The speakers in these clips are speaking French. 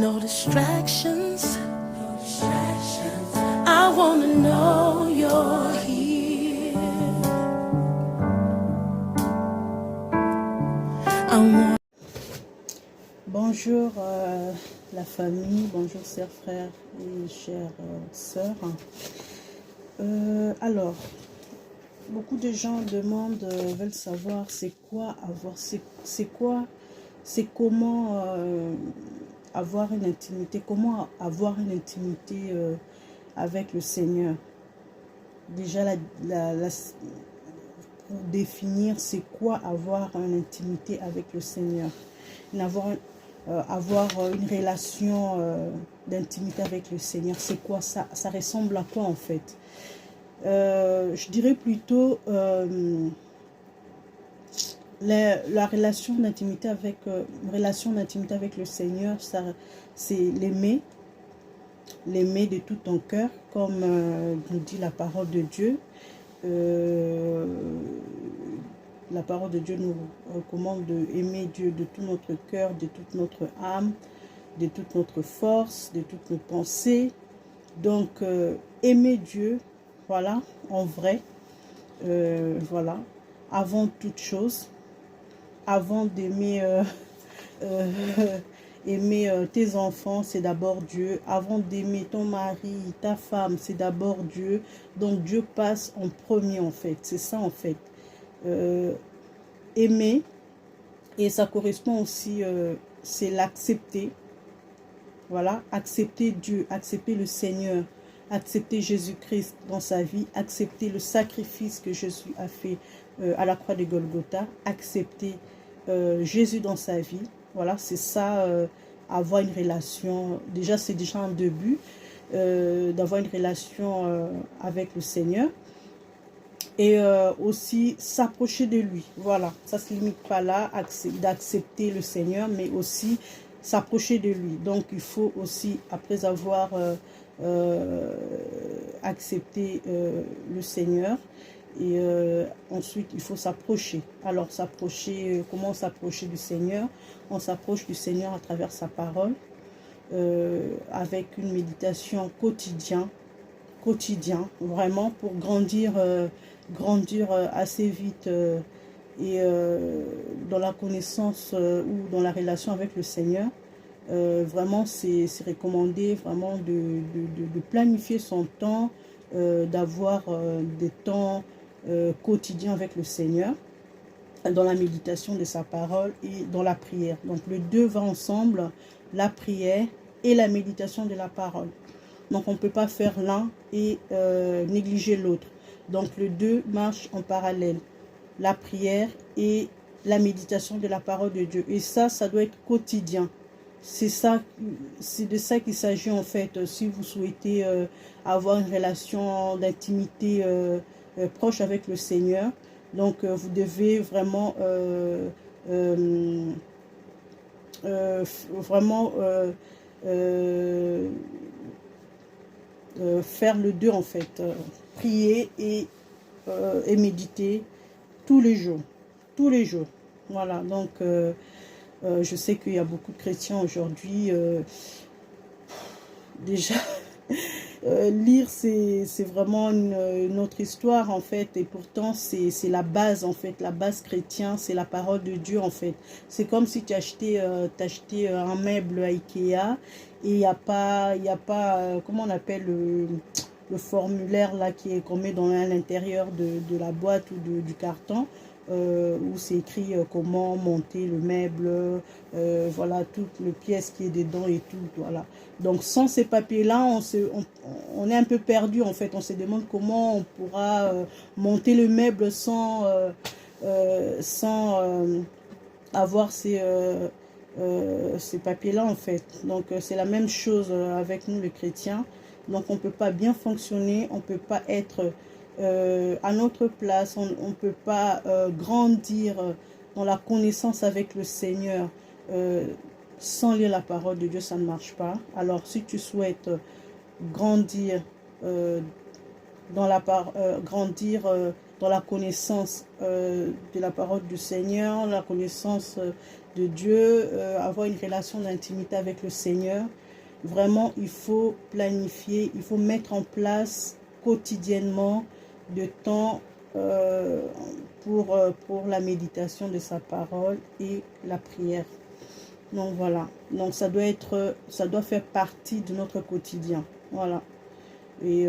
No distractions. I wanna know you're here. I want. Bonjour la famille, bonjour chers frères et chères sœurs. Alors, beaucoup de gens demandent, veulent savoir c'est quoi avoir, c'est comment avoir une intimité, comment avoir une intimité avec le Seigneur. Déjà, pour définir c'est quoi avoir une intimité avec le Seigneur. Avoir une relation d'intimité avec le Seigneur, c'est quoi ça? Ça ressemble à quoi en fait? Je dirais plutôt la relation d'intimité avec le Seigneur, c'est l'aimer de tout ton cœur, comme nous dit la parole de Dieu. La parole de Dieu nous recommande d'aimer Dieu de tout notre cœur, de toute notre âme, de toute notre force, de toutes nos pensées. Donc, aimer Dieu, voilà, en vrai, voilà, avant toute chose, avant d'aimer aimer tes enfants, c'est d'abord Dieu. Avant d'aimer ton mari, ta femme, c'est d'abord Dieu. Donc, Dieu passe en premier, en fait. C'est ça, en fait. Aimer, et ça correspond aussi, c'est l'accepter. Voilà, accepter Dieu, accepter le Seigneur, accepter Jésus-Christ dans sa vie, accepter le sacrifice que Jésus a fait à la croix de Golgotha, accepter Jésus dans sa vie. Voilà, c'est ça, avoir une relation. Déjà, c'est déjà un début d'avoir une relation avec le Seigneur. Et aussi s'approcher de lui. Voilà, ça ne se limite pas là, d'accepter le Seigneur, mais aussi s'approcher de lui. Donc, il faut aussi, après avoir accepté le Seigneur, et ensuite, il faut s'approcher. Alors, s'approcher, comment s'approcher du Seigneur? On s'approche du Seigneur à travers sa parole, avec une méditation quotidienne, vraiment, pour grandir assez vite et dans la connaissance ou dans la relation avec le Seigneur. Vraiment, c'est recommandé vraiment de planifier son temps, d'avoir des temps quotidiens avec le Seigneur, dans la méditation de sa parole et dans la prière. Donc, les deux vont ensemble, la prière et la méditation de la parole. Donc, on ne peut pas faire l'un et négliger l'autre. Donc, les deux marchent en parallèle. La prière et la méditation de la parole de Dieu. Et ça doit être quotidien. C'est de ça qu'il s'agit en fait. Si vous souhaitez avoir une relation d'intimité proche avec le Seigneur, donc vous devez vraiment faire le deux en fait, prier et méditer tous les jours, voilà. Donc je sais qu'il y a beaucoup de chrétiens aujourd'hui, déjà lire c'est vraiment une autre histoire en fait, et pourtant c'est la base en fait, la base chrétienne, c'est la parole de Dieu en fait. C'est comme si tu achetais un meuble à Ikea et il n'y a pas comment on appelle le formulaire là qu'on met à l'intérieur de la boîte ou du carton, où c'est écrit comment monter le meuble, voilà, toutes les pièces qui est dedans et tout, voilà. Donc sans ces papiers là, on est un peu perdu en fait. On se demande comment on pourra monter le meuble sans avoir ces papiers là en fait. Donc c'est la même chose avec nous les chrétiens. Donc on ne peut pas bien fonctionner, on ne peut pas être à notre place, on ne peut pas grandir dans la connaissance avec le Seigneur sans lire la parole de Dieu, ça ne marche pas. Alors si tu souhaites grandir dans la connaissance de la parole du Seigneur, la connaissance de Dieu, avoir une relation d'intimité avec le Seigneur, vraiment, il faut planifier, il faut mettre en place quotidiennement de temps pour la méditation de sa parole et la prière. Donc voilà, donc ça doit faire partie de notre quotidien. Voilà. Et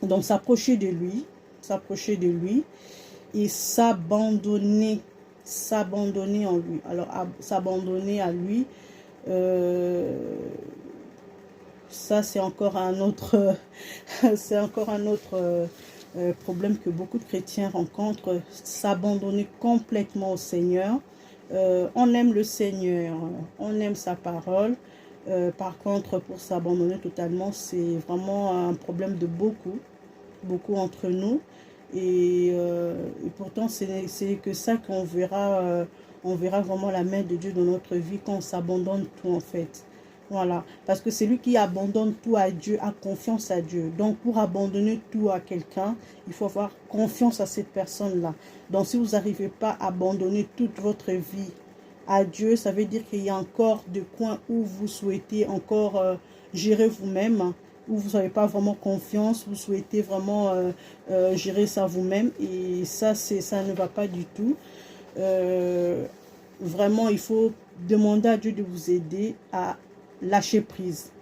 donc s'approcher de lui et s'abandonner en lui. Alors s'abandonner à lui, ça c'est encore un autre problème que beaucoup de chrétiens rencontrent, s'abandonner complètement au Seigneur. On aime le Seigneur, on aime sa parole. Par contre, pour s'abandonner totalement, c'est vraiment un problème de beaucoup entre nous. Et pourtant, c'est que ça qu'on verra, on verra vraiment la main de Dieu dans notre vie quand on s'abandonne tout en fait. Voilà, parce que celui qui abandonne tout à Dieu a confiance à Dieu. Donc, pour abandonner tout à quelqu'un, il faut avoir confiance à cette personne-là. Donc, si vous n'arrivez pas à abandonner toute votre vie à Dieu, ça veut dire qu'il y a encore des coins où vous souhaitez encore gérer vous-même, où vous n'avez pas vraiment confiance, vous souhaitez vraiment gérer ça vous-même. Et ça ne va pas du tout. Vraiment, il faut demander à Dieu de vous aider à lâcher prise,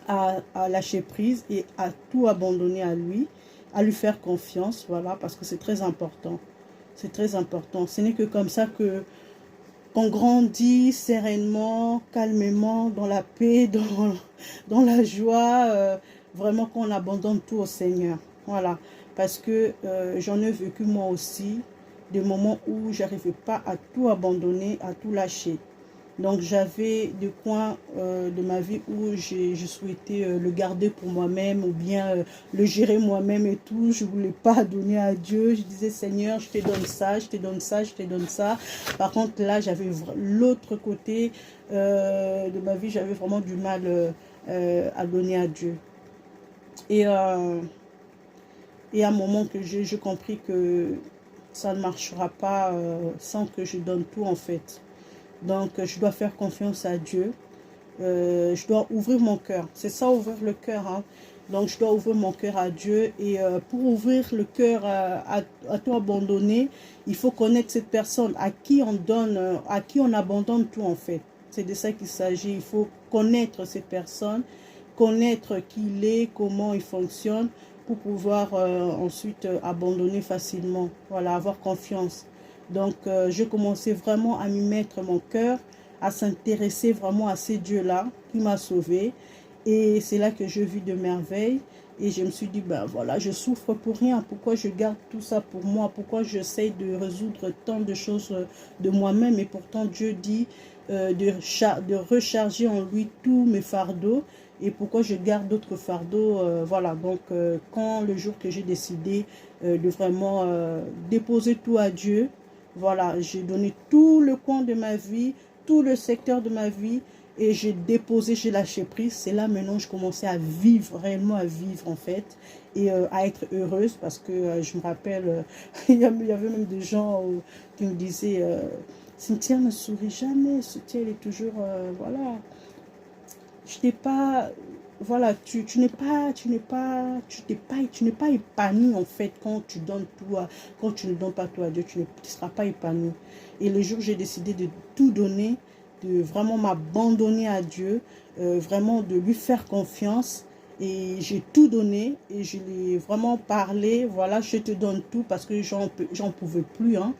à lâcher prise et à tout abandonner à lui, à lui faire confiance, voilà, parce que c'est très important. C'est très important. Ce n'est que comme ça qu'on grandit sereinement, calmement, dans la paix, dans la joie, vraiment qu'on abandonne tout au Seigneur. Voilà, parce que j'en ai vécu moi aussi, des moments où j'arrivais pas à tout abandonner, à tout lâcher. Donc j'avais des coins de ma vie où je souhaitais le garder pour moi-même ou bien le gérer moi-même et tout. Je ne voulais pas donner à Dieu. Je disais Seigneur, je te donne ça, je te donne ça, je te donne ça. Par contre là, j'avais l'autre côté de ma vie, j'avais vraiment du mal à donner à Dieu. Et à un moment que j'ai compris que ça ne marchera pas sans que je donne tout en fait. Donc, je dois faire confiance à Dieu. Je dois ouvrir mon cœur. C'est ça, ouvrir le cœur. Hein. Donc, je dois ouvrir mon cœur à Dieu. Et pour ouvrir le cœur à tout abandonner, il faut connaître cette personne à qui on donne, à qui on abandonne tout en fait. C'est de ça qu'il s'agit. Il faut connaître cette personne, connaître qui il est, comment il fonctionne, pour pouvoir ensuite abandonner facilement. Voilà, avoir confiance. Donc, j'ai commencé vraiment à m'y mettre mon cœur, à s'intéresser vraiment à ces dieux-là qui m'a sauvée. Et c'est là que je vis de merveilles. Et je me suis dit, ben voilà, je souffre pour rien. Pourquoi je garde tout ça pour moi? Pourquoi j'essaie de résoudre tant de choses de moi-même? Et pourtant, Dieu dit de recharger en lui tous mes fardeaux. Et pourquoi je garde d'autres fardeaux? Voilà, donc quand le jour que j'ai décidé de vraiment déposer tout à Dieu, voilà, j'ai donné tout le coin de ma vie, tout le secteur de ma vie et j'ai déposé, j'ai lâché prise. C'est là maintenant je commençais à vivre, réellement à vivre en fait et à être heureuse parce que je me rappelle, il y avait même des gens qui me disaient Cynthia ne sourit jamais, Cynthia elle est toujours, voilà, je t'ai pas... Voilà, tu n'es pas épanoui en fait quand tu donnes tout quand tu ne donnes pas tout à Dieu, tu ne seras pas épanoui. Et le jour où j'ai décidé de tout donner, de vraiment m'abandonner à Dieu, vraiment de lui faire confiance, et j'ai tout donné et je lui ai vraiment parlé, voilà, je te donne tout parce que j'en pouvais plus. Hein.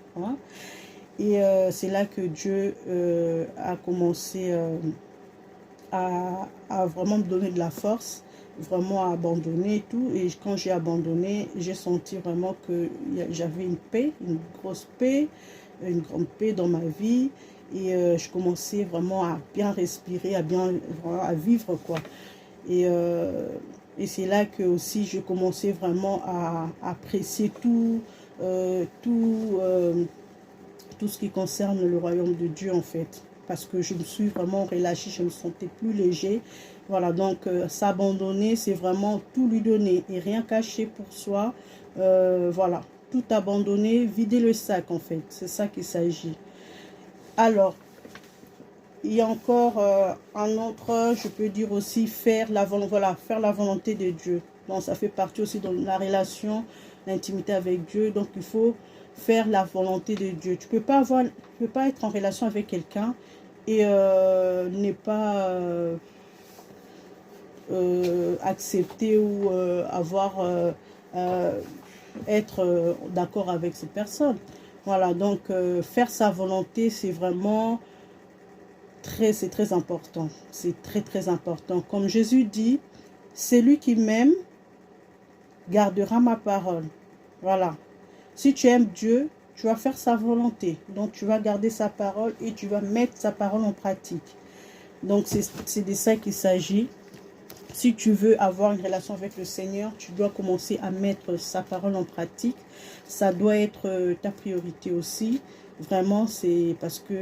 Et c'est là que Dieu a commencé... à vraiment me donner de la force, vraiment à abandonner et tout. Et quand j'ai abandonné, j'ai senti vraiment que j'avais une paix, une grosse paix, une grande paix dans ma vie. Et je commençais vraiment à bien respirer, à vivre quoi. Et c'est là que aussi je commençais vraiment à apprécier tout ce qui concerne le royaume de Dieu en fait. Parce que je me suis vraiment relâchée, je me sentais plus léger. Voilà, donc s'abandonner, c'est vraiment tout lui donner et rien cacher pour soi. Voilà, tout abandonner, vider le sac en fait, c'est ça qu'il s'agit. Alors, il y a encore un autre, je peux dire aussi faire la volonté de Dieu. Donc, ça fait partie aussi de la relation, l'intimité avec Dieu. Donc, il faut faire la volonté de Dieu. Tu peux pas être en relation avec quelqu'un et ne pas accepter ou être d'accord avec ces personnes. Voilà, donc faire sa volonté, c'est vraiment c'est très important. C'est très, très important. Comme Jésus dit, celui qui m'aime gardera ma parole. Voilà. Si tu aimes Dieu, tu vas faire sa volonté. Donc, tu vas garder sa parole et tu vas mettre sa parole en pratique. Donc, c'est de ça qu'il s'agit. Si tu veux avoir une relation avec le Seigneur, tu dois commencer à mettre sa parole en pratique. Ça doit être ta priorité aussi. Vraiment, c'est parce que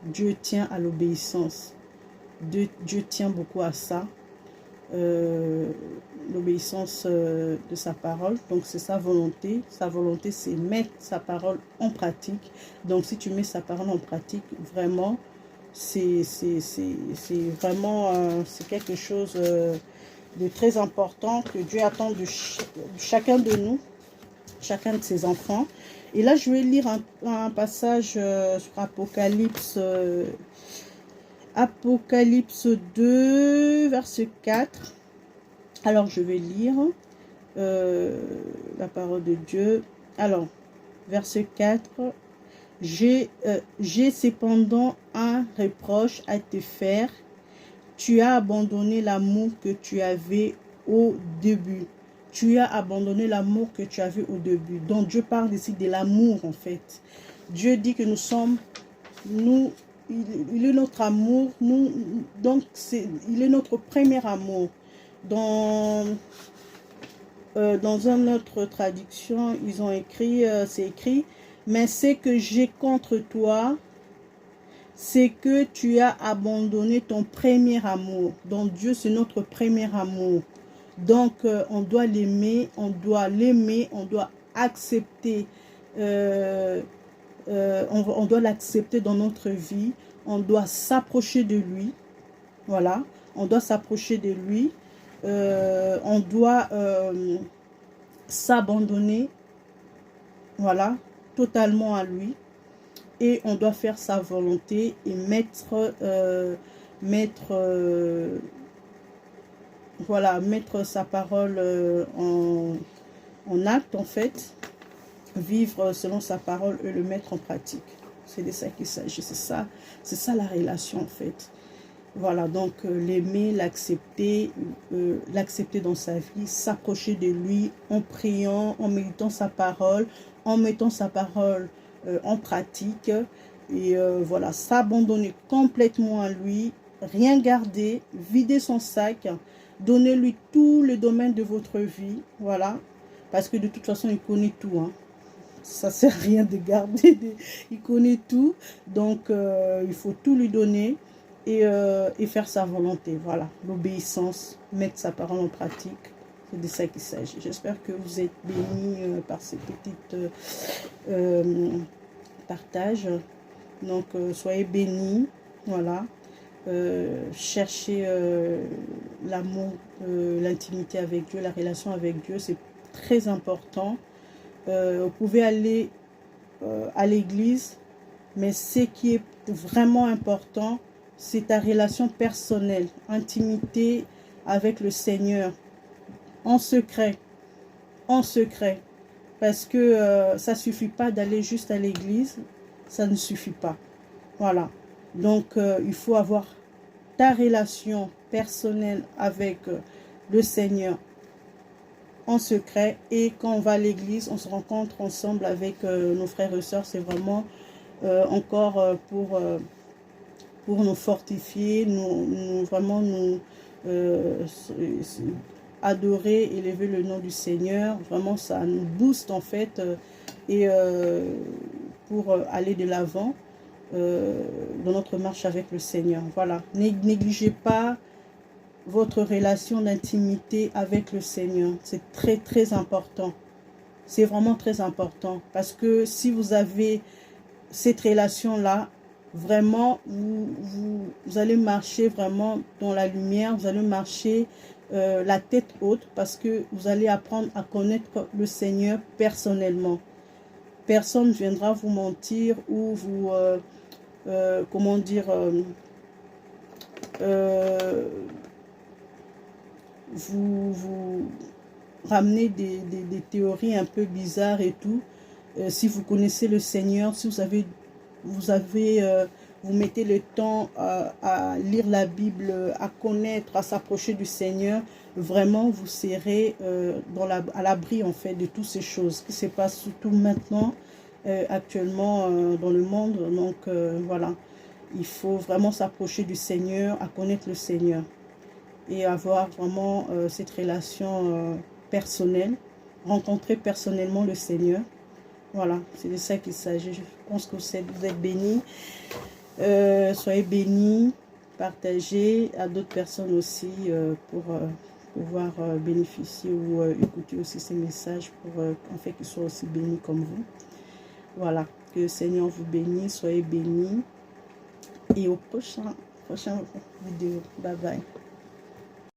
Dieu tient à l'obéissance. Dieu tient beaucoup à ça. L'obéissance de sa parole. Donc, c'est sa volonté. Sa volonté, c'est mettre sa parole en pratique. Donc, si tu mets sa parole en pratique, vraiment, c'est vraiment c'est quelque chose de très important que Dieu attend de chacun de nous, chacun de ses enfants. Et là, je vais lire un passage sur Apocalypse, Apocalypse 2, verset 4. Alors, je vais lire la parole de Dieu. Alors, verset 4. J'ai cependant un reproche à te faire. Tu as abandonné l'amour que tu avais au début. Tu as abandonné l'amour que tu avais au début. Donc Dieu parle ici de l'amour en fait. Dieu dit que il est notre amour. Donc il est notre premier amour. Dans une autre traduction, ils ont écrit, c'est écrit, mais ce que j'ai contre toi, c'est que tu as abandonné ton premier amour. Donc Dieu, c'est notre premier amour. Donc on doit l'aimer, on doit accepter, on doit l'accepter dans notre vie. On doit s'approcher de lui. Voilà, on doit s'approcher de lui. On doit s'abandonner, voilà, totalement à lui. Et on doit faire sa volonté et mettre sa parole en acte, en fait. Vivre selon sa parole et le mettre en pratique. C'est de ça qu'il s'agit. C'est ça la relation, en fait. Voilà, donc l'aimer, l'accepter dans sa vie, s'approcher de lui en priant, en méditant sa parole, en mettant sa parole en pratique. Et voilà, s'abandonner complètement à lui, rien garder, vider son sac, donner-lui tous les domaines de votre vie. Voilà, parce que de toute façon, il connaît tout, hein. Ça ne sert à rien de garder, il connaît tout. Donc, il faut tout lui donner. Et faire sa volonté, voilà, l'obéissance, mettre sa parole en pratique, c'est de ça qu'il s'agit. J'espère que vous êtes bénis par ces petites partages. Donc, soyez bénis, voilà. Cherchez l'amour, l'intimité avec Dieu, la relation avec Dieu, c'est très important. Vous pouvez aller à l'église, mais ce qui est vraiment important, c'est ta relation personnelle, intimité avec le Seigneur, en secret, parce que ça ne suffit pas d'aller juste à l'église, ça ne suffit pas, voilà. Donc, il faut avoir ta relation personnelle avec le Seigneur en secret, et quand on va à l'église, on se rencontre ensemble avec nos frères et sœurs, c'est vraiment encore pour nous fortifier, vraiment nous adorer, élever le nom du Seigneur. Vraiment, ça nous booste en fait et pour aller de l'avant dans notre marche avec le Seigneur. Voilà, négligez pas votre relation d'intimité avec le Seigneur. C'est très très important. C'est vraiment très important parce que si vous avez cette relation-là, vraiment, vous allez marcher vraiment dans la lumière, vous allez marcher la tête haute parce que vous allez apprendre à connaître le Seigneur personnellement. Personne ne viendra vous mentir ou vous, comment dire, vous ramener des théories un peu bizarres et tout. Si vous connaissez le Seigneur, si vous mettez le temps à lire la Bible, à connaître, à s'approcher du Seigneur, vraiment vous serez à l'abri en fait de toutes ces choses qui se passent surtout maintenant, actuellement dans le monde. Donc voilà, il faut vraiment s'approcher du Seigneur, à connaître le Seigneur et avoir vraiment cette relation personnelle, rencontrer personnellement le Seigneur. Voilà, c'est de ça qu'il s'agit. Je pense que vous êtes bénis. Soyez bénis, partagez à d'autres personnes aussi pour pouvoir bénéficier ou écouter aussi ces messages pour en fait qu'ils soient aussi bénis comme vous. Voilà, que le Seigneur vous bénisse, soyez bénis et au prochain vidéo. Bye bye.